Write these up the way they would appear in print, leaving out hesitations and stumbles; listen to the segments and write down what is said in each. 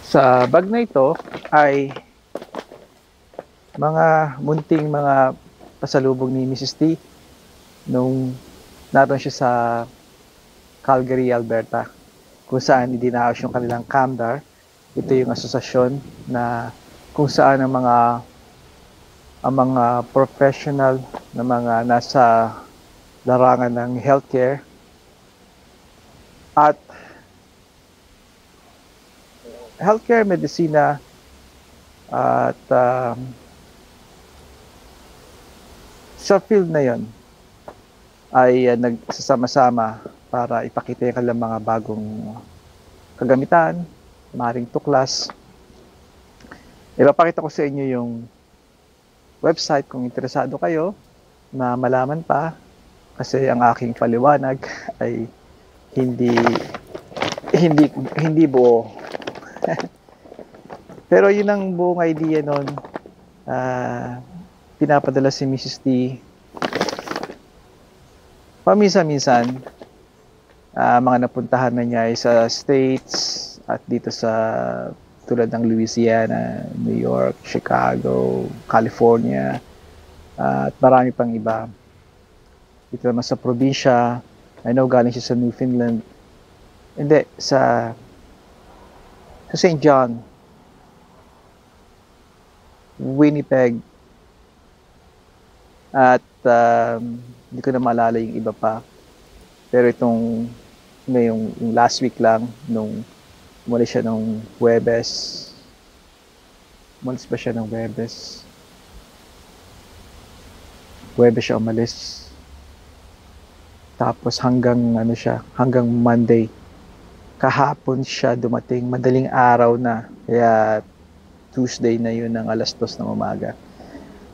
Sa bag na ito ay mga munting mga pasalubong ni Mrs. T nung naroon siya sa Calgary, Alberta, kung saan idinaos yung kanilang CAMDAR. Ito yung asosasyon na kung saan ang mga professional na mga nasa larangan ng healthcare at healthcare, medisina at sa field na yon ay nagsasama-sama para ipakita yung kanilang mga bagong kagamitan, maaaring tuklas. Ipapakita ko sa inyo yung website kung interesado kayo na malaman pa, kasi ang aking paliwanag ay hindi buo. Pero yun ang buong idea nun. Pinapadala si Mrs. T paminsan-minsan. Mga napuntahan na niya ay sa States at dito sa tulad ng Louisiana, New York, Chicago, California, at marami pang iba. Dito naman sa probinsya, I know galing siya sa Newfoundland. Hindi, sa St. John, Winnipeg, at hindi ko na maalala yung iba pa. Pero itong yung last week lang, nung umalis siya ng Huwebes. Umalis ba siya ng Huwebes? Huwebes siya umalis. Tapos hanggang Monday. Kahapon siya dumating, madaling araw na. Kaya Tuesday na yun ng 2:00 ng umaga.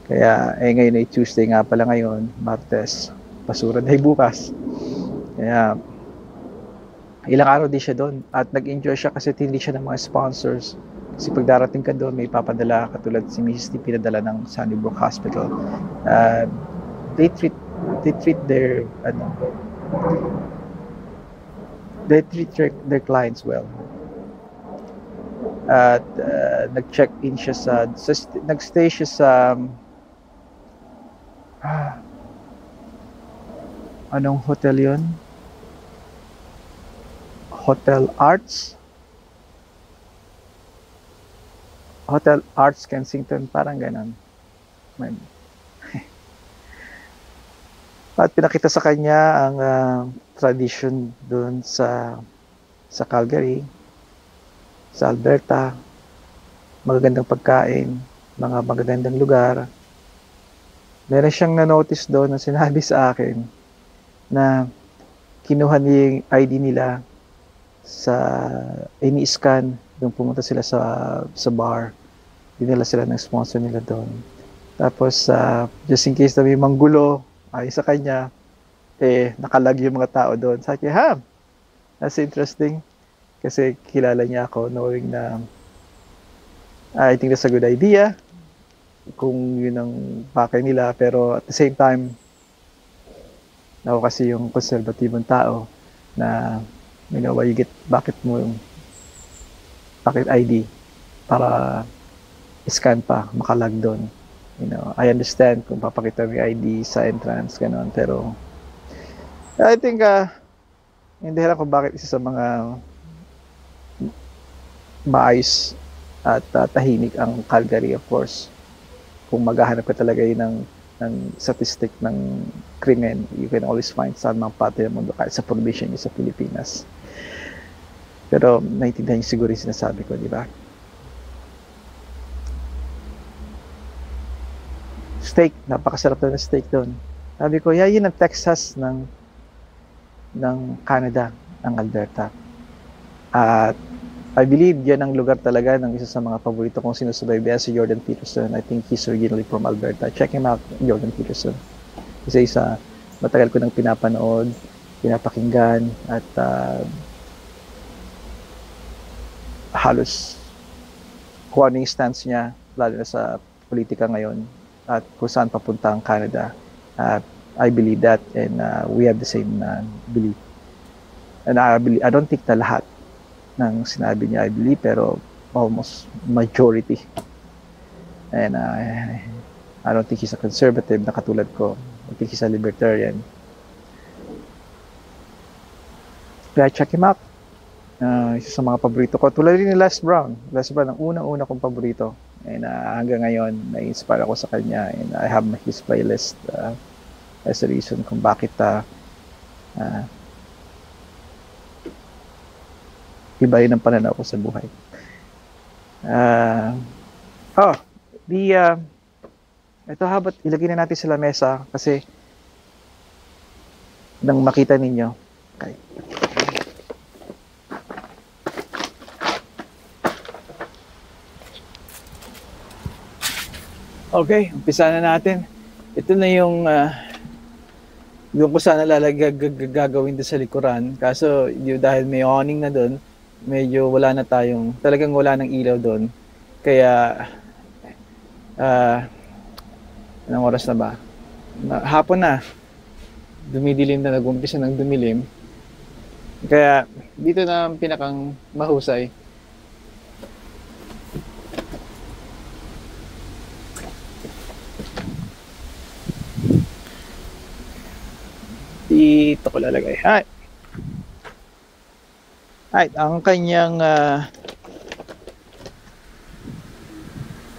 Kaya ngayon ay Tuesday nga pala ngayon, Martes. Basura na bukas. Kaya ilang araw din siya doon at nag-enjoy siya kasi hindi siya ng mga sponsors. Kasi pag darating ka doon, may papadala katulad si Mrs. T, pinadala ng Sunnybrook Hospital. They treat their clients well. At nag-check-in siya nag-stay siya sa anong hotel yun? Hotel Arts Kensington, parang ganon. At pinakita sa kanya ang tradition doon sa Calgary, sa Alberta, magagandang pagkain, mga magagandang lugar. Meron siyang na-notice doon na sinabi sa akin na kinuha niya yung ID nila ini-scan yung pumunta sila sa bar. Dinala sila ng sponsor nila doon. Tapos just in case na may manggulo ay sa kanya, nakalag yung mga tao doon. Sabi niya, that's interesting. Kasi kilala niya ako, knowing na I think that's a good idea kung yun ang pakay nila. Pero at the same time, ako kasi yung konserbatibong tao na bakit ID para scan pa, makalag doon. I understand kung papakita mo yung ID sa entrance, gano'n. Pero I think hindi alam kung bakit isa sa mga maayos at tahimik ang Calgary, of course. Kung maghahanap ka talaga yun ng statistic ng krimen, you can always find saan mang pati ng mundo, kahit sa probinsya niyo sa Pilipinas. Pero naiintindihan niyo siguro yung sinasabi ko, di ba? Steak, napakasarap na steak doon. Sabi ko, yun ang Texas ng Canada, ng Alberta. At I believe yan ang lugar talaga ng isa sa mga paborito kong sinusubaybayan, si Jordan Peterson. I think he's originally from Alberta. Check him out, Jordan Peterson. Isa matagal ko nang pinapanood, pinapakinggan, at halos kung ano yung stance niya, lalo na sa politika ngayon, at kung saan papunta ang Canada. I believe that, and we have the same belief. And I don't think na lahat ng sinabi niya I believe, pero almost majority. And I don't think he's a conservative na katulad ko. I think he's a libertarian. Kaya check him out. Isa sa mga paborito ko. Tulad rin ni Les Brown. Les Brown, ang unang-una kong paborito. And hanggang ngayon, na-inspire ako sa kanya. And I have his playlist as a reason kung bakit iba yun ang pananaw ko sa buhay. Ito habat ilagay na natin sa lamesa kasi nang makita ninyo. Okay. Okay, umpisa na natin. Ito na yung ko sana gagawin doon sa likuran. Kaso dahil may awning na doon, medyo talagang wala ng ilaw doon. Kaya anong oras na ba? Hapon na. Dumidilim na, nag-umpisa ng dumilim. Kaya dito na ang pinakang mahusay. Dito ko lalagay. Ang kanyang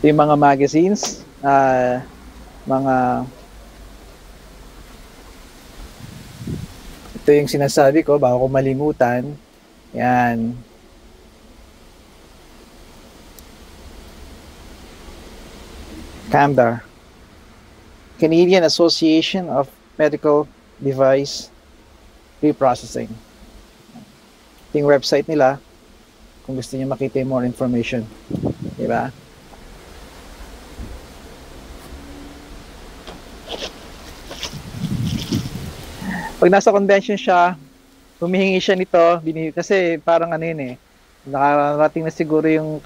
yung mga magazines, ito yung sinasabi ko bago ko malimutan. Yan. CAMDAR, Canadian Association of Medical Device Reprocessing. Ito yung website nila kung gusto niyo makita yung more information. Diba? Pag nasa convention siya, humihingi siya nito, kasi parang ano yun nakarating na siguro yung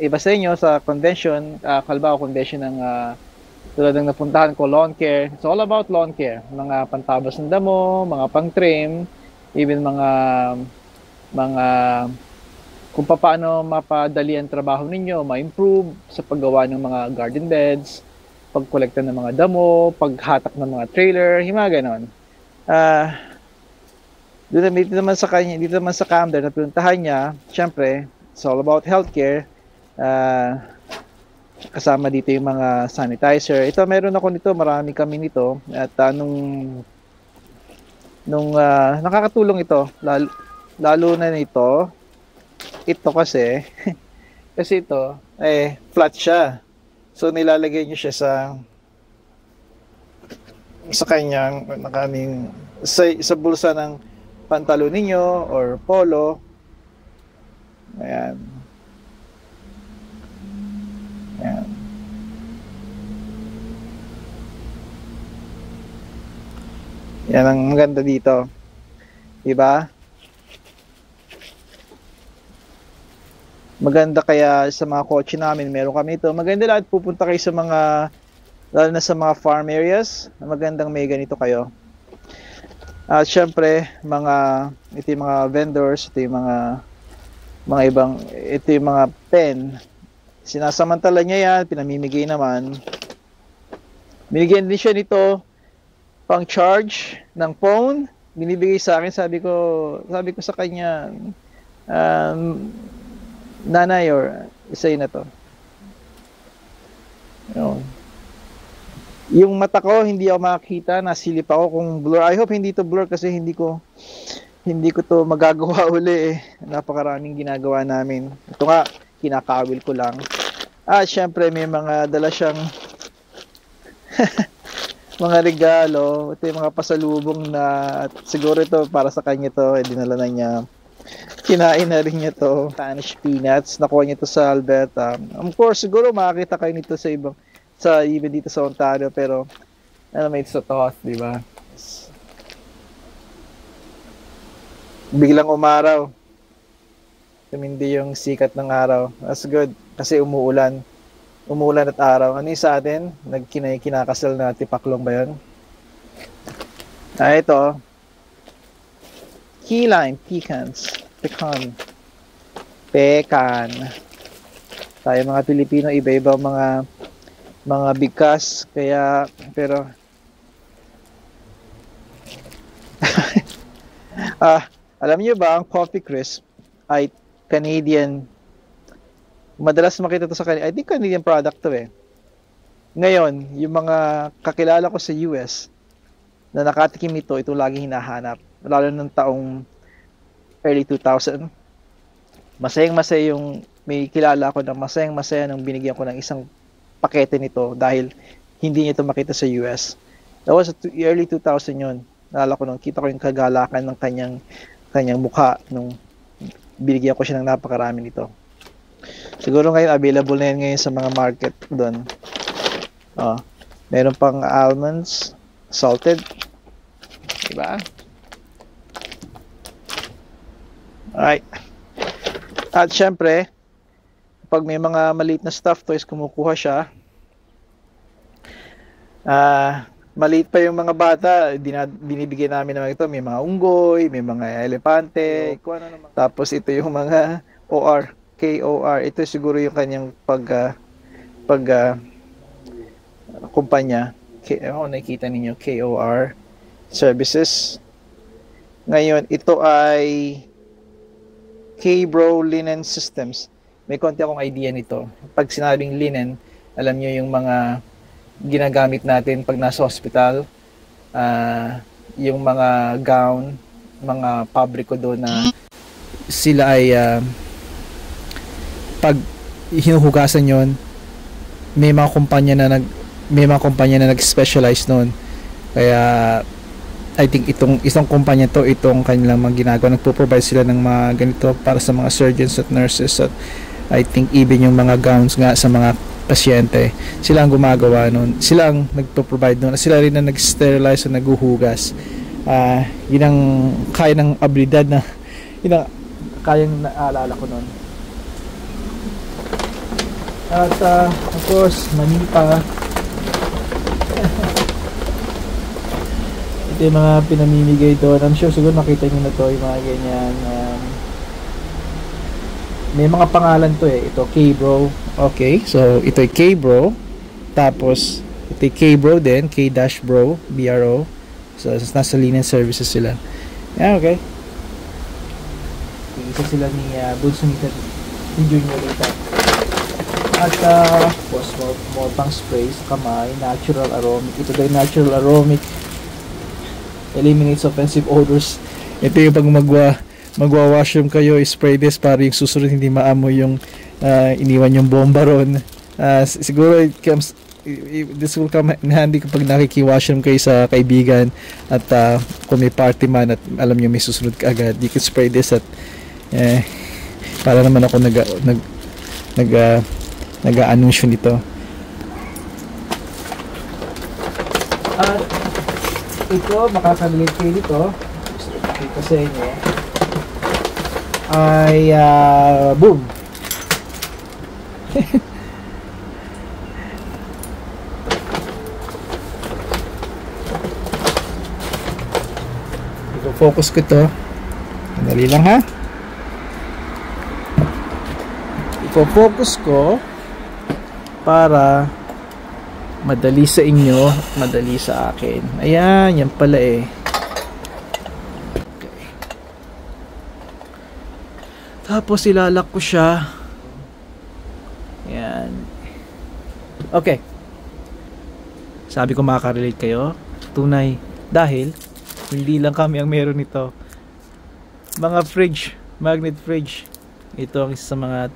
iba sa inyo sa convention, halimbawa convention ng tulad ng napuntahan ko, lawn care. It's all about lawn care. Mga pantabas ng damo, mga pang-trim, even mga kung paano mapadali ang trabaho ninyo, ma-improve sa paggawa ng mga garden beds, pagkolekta ng mga damo, paghatak ng mga trailer, yung mga ganon. Dito naman sa CAMDAR na pinuntahan niya, syempre, it's all about healthcare. Kasama dito yung mga sanitizer. Ito, meron ako nito, marami kami nito. At nung nakakatulong ito, lalo na nito, ito kasi, kasi ito, flat siya. So, nilalagay niyo siya sa kanyang sa bulsa ng pantalon ninyo or polo. Ayan. Ayan. Yan ang maganda dito. Diba? Maganda kaya sa mga kotse namin, meron kami ito. Maganda lahat pupunta kayo sa mga, lalo na sa mga farm areas, magandang may ganito kayo. At syempre, ito yung mga vendors, ito yung ito yung mga pen. Sinasamantala niya yan, pinamimigay naman. Binigyan din siya nito pang charge ng phone. Binibigay sa akin, sabi ko sa kanya, nanay or isay na to. Yung mata ko hindi ako makakita, nasilip ako kung blur. I hope hindi to blur kasi hindi ko to magagawa uli Napakaraming ginagawa namin. Ito nga, kinakawil ko lang. Syempre may mga dala siyang mga regalo. Ito yung mga pasalubong na siguro ito para sa kanya to. Dinala na niya. Kinain na rin niya to. Spanish peanuts. Nakuha niya to sa Alberta. Of course, siguro makakita kayo nito even dito sa Ontario, pero may sa Toth, di ba? Biglang umaraw. Hindi yung sikat ng araw. That's good. Kasi umuulan at araw. Ano yung sa atin? Kinakasal na tipaklong ba yun? Ito. Key lime pecans. Pecan. Tayo mga Pilipino, iba-iba mga bigkas, kaya pero alam niyo ba ang Coffee Crisp ay Canadian, madalas makita to sa Canadian, I think Canadian product to eh. Ngayon, yung mga kakilala ko sa US na nakatikim nito, ito lagi hinahanap, lalo ng taong early 2000. Masayang-masaya yung may kilala ko na masayang-masaya nang binigyan ko ng isang pakete nito dahil hindi niya ito makita sa US. That was early 2000 yun. Naalala ko nung kita ko yung kagalakan ng kanyang mukha nung binigyan ko siya ng napakarami nito. Siguro ngayon available na yan ngayon sa mga market doon. Meron pang almonds, salted. Diba? Alright. At syempre, pag may mga maliit na stuffed toys, kumukuha siya. Maliit pa yung mga bata, binibigyan namin ng ito. May mga unggoy, may mga elepante. Tapos ito yung mga OR, KOR. Ito siguro yung kanyang kumpanya. Nakikita ninyo, KOR Services. Ngayon, ito ay K-Bro Linen Systems. May konti akong idea nito. Pag sinabing linen, alam nyo yung mga ginagamit natin pag nasa hospital, yung mga gown, mga pabriko doon na sila ay pag hinuhugasan yon, may mga kumpanya na nag-specialize noon. Kaya I think itong isang kumpanya to, itong kanilang mga ginagawa, nagpo-provide sila ng mga ganito para sa mga surgeons at nurses, at I think even yung mga gowns nga sa mga pasyente, sila ang gumagawa nun, sila ang nagpo-provide nun, sila rin na nag-sterilize o naguhugas. Yun ang kaya ng abilidad na yun ang kayang naalala ko nun. At of course, manita. Ito yung mga pinamimigay doon. I'm sure siguro nakita nyo na to, yung mga ganyan. May mga pangalan to eh. Ito, K-Bro. Okay, so ito ay K-Bro. Tapos, ito ay K-Bro din. K-Bro, BRO. So, nasa linen services sila. Yeah, okay. Isa sila ni Bunsunita ni Junior Lita. At, post more pang spray sa kamay. Natural aromic. Ito ay natural aromic. Eliminates offensive odors. Ito yung pag magwa-washroom kayo, spray this para yung susunod hindi maamoy yung iniwan yung bomba ron. Siguro this will come in handy kapag nakiki-washroom kayo sa kaibigan at kung may party man at alam nyo may susunod ka agad, you can spray this at para naman ako nag-anunsyo nito. At ito, makakabilit kayo dito, gusto ko sa inyo, ay boom. Focus ko ito. Madali lang ha. Focus ko para madali sa inyo, madali sa akin. Ayan, yan pala eh. Okay. Tapos ilalak ko siya. Ayan. Okay. Sabi ko makaka-relate kayo. Tunay. Dahil hindi lang kami ang meron nito. Mga fridge, magnet fridge. Ito ang isa sa mga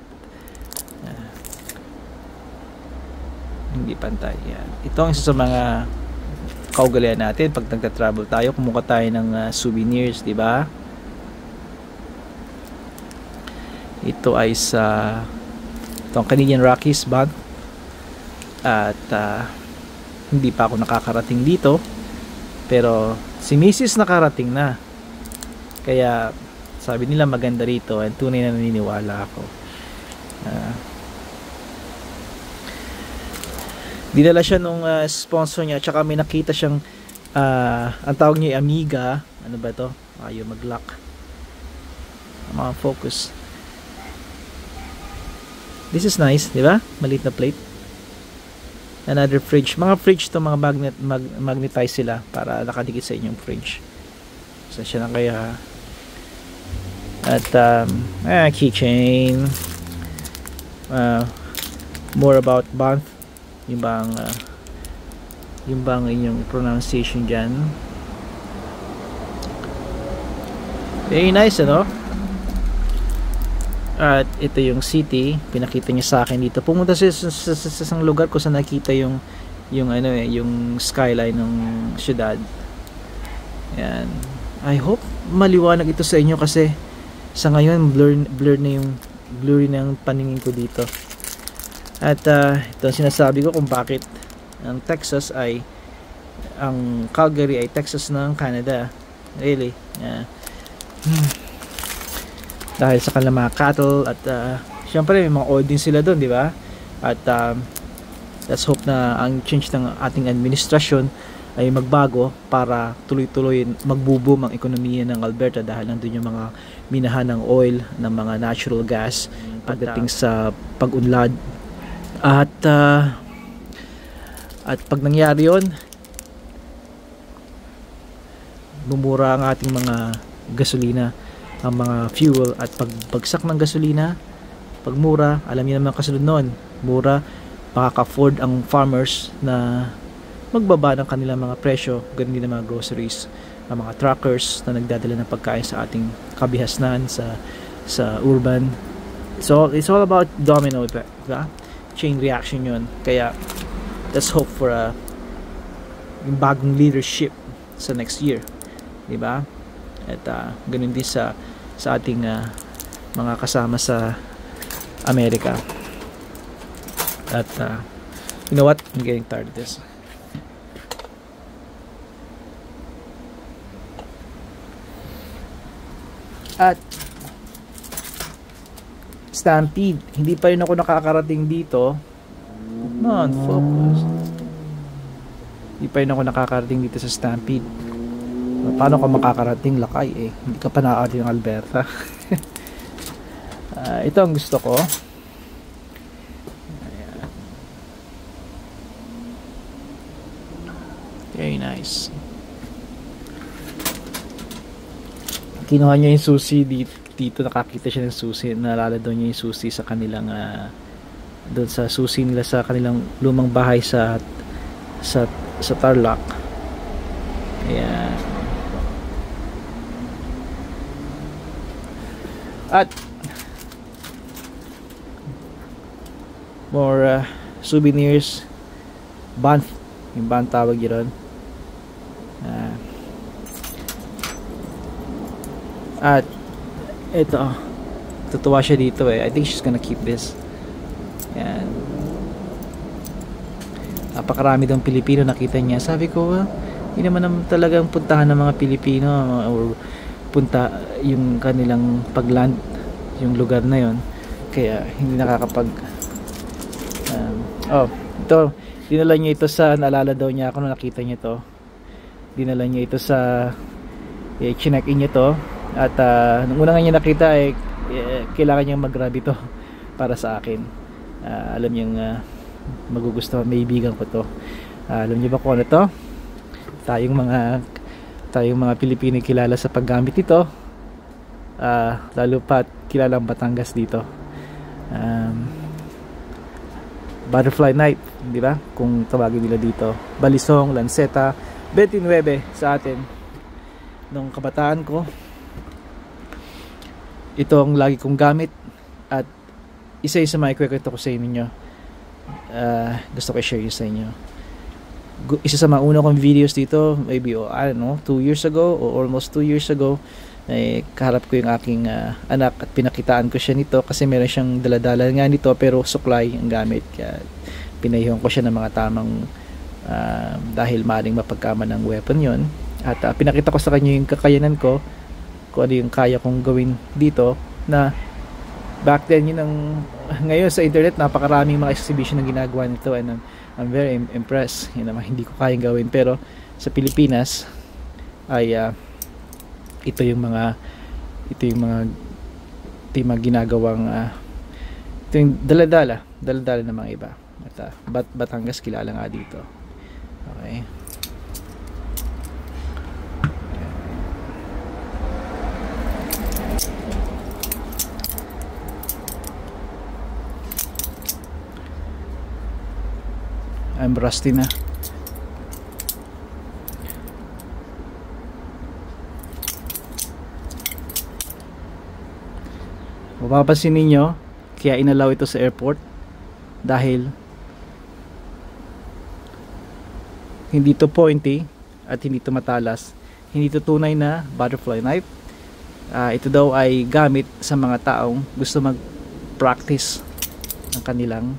hindi pantay. Yan. Ito ang isa sa mga kaugalian natin pag nagta-travel tayo, kumuha tayo ng souvenirs, di ba? Ito ay sa itong Canadian Rockies band. At hindi pa ako nakakarating dito. Pero si Mrs. nakarating na. Kaya sabi nila maganda rito, and tunay na naniniwala ako. Dinala siya nung sponsor niya, tsaka may nakita siyang ang tawag niya ay Amiga. Ano ba to? Ayaw mag-lock. Mga focus. This is nice, di ba? Maliit na plate. Another fridge. Mga fridge to, mga magnetize sila para nakadikit sa inyong fridge. So siya na kaya. At keychain. More about Banff. Yung bang inyong pronunciation dyan. Very nice, ano? At ito yung city, pinakita niya sa akin dito. Pumunta sa isang lugar ko sa nakita yung skyline ng syudad. Yan. I hope maliwanag ito sa inyo kasi sa ngayon blurry na yung paningin ko dito. At ito ang sinasabi ko kung bakit ang Calgary ay Texas ng Canada. Really. Yeah. Dahil sa kanilang mga cattle at syempre may mga oil din sila doon, di ba? At let's hope na ang change ng ating administrasyon ay magbago para tuloy-tuloy magbo-boom ang ekonomiya ng Alberta dahil nandun yung mga minahan ng oil, ng mga natural gas pagdating sa pag-unlad. At pag nangyari yun, bumura ang ating mga gasolina, ang mga fuel, at pagbagsak ng gasolina, pag mura, alam niyo naman kasunod noon, mura, makaka-afford ang farmers na magbaba ng kanilang mga presyo, ganun din ang mga groceries, ang mga truckers na nagdadala ng pagkain sa ating kabihasnan sa urban. So it's all about domino effect, diba? Chain reaction yun. Kaya let's hope for yung bagong leadership sa next year, diba? At ganun din sa ating mga kasama sa Amerika. At you know what? I'm getting tired of this. At Stampede, hindi pa rin ako nakakarating dito. Come on, focus. Hindi pa rin ako nakakarating dito sa Stampede. Paano ka makakarating, Lakay? Hindi ka pa nakakarating ng Alberta. Ito ang gusto ko. Ayan. Very nice. Kinuha niya yung susi dito, nakakita siya ng susi. Naalala daw niya yung susi sa kanilang doon sa susi nila sa kanilang lumang bahay sa Tarlac. Ayan. At more souvenirs. Banff, yung Banff tawag yun. At ito, tutuwa siya dito I think she's gonna keep this. Yan. Napakarami daw Pilipino nakita niya. Sabi ko, hindi naman talagang puntahan ng mga Pilipino or punta yung kanilang pagland yung lugar na yon, kaya hindi nakakapag ito, dinala niya ito sa, naalala daw niya ako nung nakita niya ito, dinala niya ito sa chinek in niya to, at nung una nga niya nakita kailangan niyang mag-grab ito para sa akin. Alam niyang magugustuhan, maibigan ko to. Alam niyo ba kung ano to? Tayong mga Pilipino kilala sa paggamit ito, lalo pa kilala ang Batangas dito. Butterfly knife, di ba? Kung tawagin nila dito. Balisong, lanceta, 29 sa atin. Nung kabataan ko, ito ang lagi kong gamit, at isa sa mga ikwento ko sa inyo. Gusto ko i-share yun sa inyo. Isa sa mga una kong videos dito, maybe I don't know, 2 years ago or almost 2 years ago, kaharap ko yung aking anak at pinakitaan ko siya nito kasi meron siyang daladala nga nito pero suklay ang gamit. Kaya pinayuhan ko siya ng mga tamang dahil maaaring mapagkama ng weapon yon, at pinakita ko sa kanya yung kakayanan ko, kung ano yung kaya kong gawin dito, na back then yun ang, ngayon sa internet napakaraming mga exhibition na ginagawa nito, and I'm very impressed. Yun naman hindi ko kayang gawin, pero sa Pilipinas ay ito yung mga ginagawang Ito yung daladala ng mga iba. At Batangas kilala nga dito. Okay. I'm rusty na. Mapapansin ninyo, kaya inalaw ito sa airport dahil hindi to pointy at hindi to matalas. Hindi to tunay na butterfly knife. Ito daw ay gamit sa mga taong gusto mag-practice ng kanilang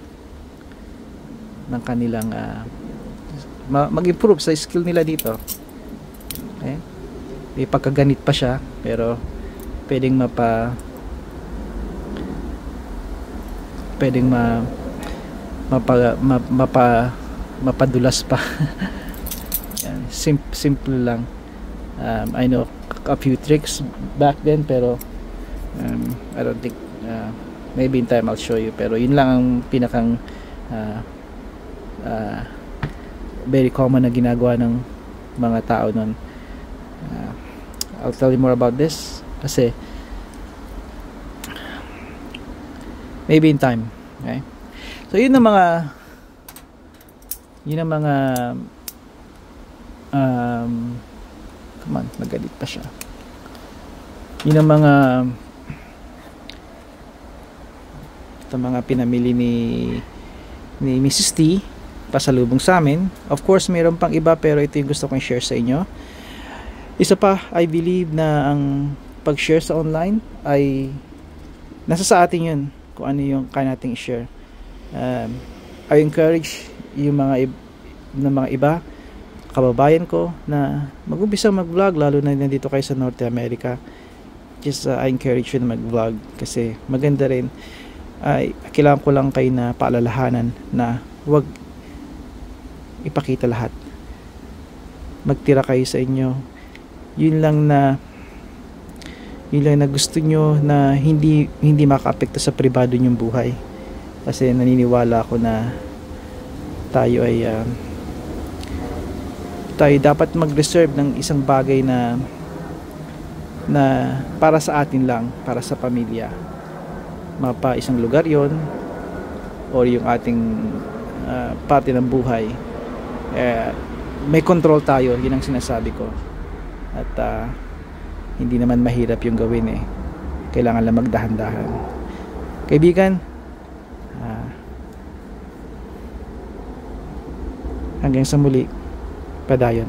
mag-improve sa skill nila dito. Okay? May pagkaganit pa siya, pero pwedeng mapadulas pa. Yan, simple lang. I know a few tricks back then, pero I don't think maybe in time I'll show you, pero yun lang ang pinakang very common na ginagawa ng mga tao nun. I'll tell you more about this kasi maybe in time. Okay, so yun ang mga come on, nagalit pa siya. Yun ang mga pinamili ni Mrs. T pasalubong sa amin. Of course, mayroon pang iba, pero ito yung gusto kong share sa inyo. Isa pa, I believe na ang pag-share sa online ay nasa sa atin yun, kung ano yung kaya nating i-share. I encourage yung mga iba, kababayan ko, na mag-umpisa mag-vlog, lalo na nandito kayo sa North America. Just I encourage you na mag-vlog kasi maganda rin. Kailangan ko lang kayo na paalalahanan na huwag ipakita lahat. Magtira kayo sa inyo. Yun lang na gusto nyo, na hindi makaapekto sa pribado nyong buhay. Kasi naniniwala ako na tayo ay tayo dapat mag-reserve ng isang bagay na para sa atin lang, para sa pamilya. Mapa isang lugar yon or yung ating parte ng buhay, may control tayo. Yun ang sinasabi ko. At hindi naman mahirap yung gawin kailangan lang magdahan-dahan. Kaibigan, hanggang sa muli, padayon.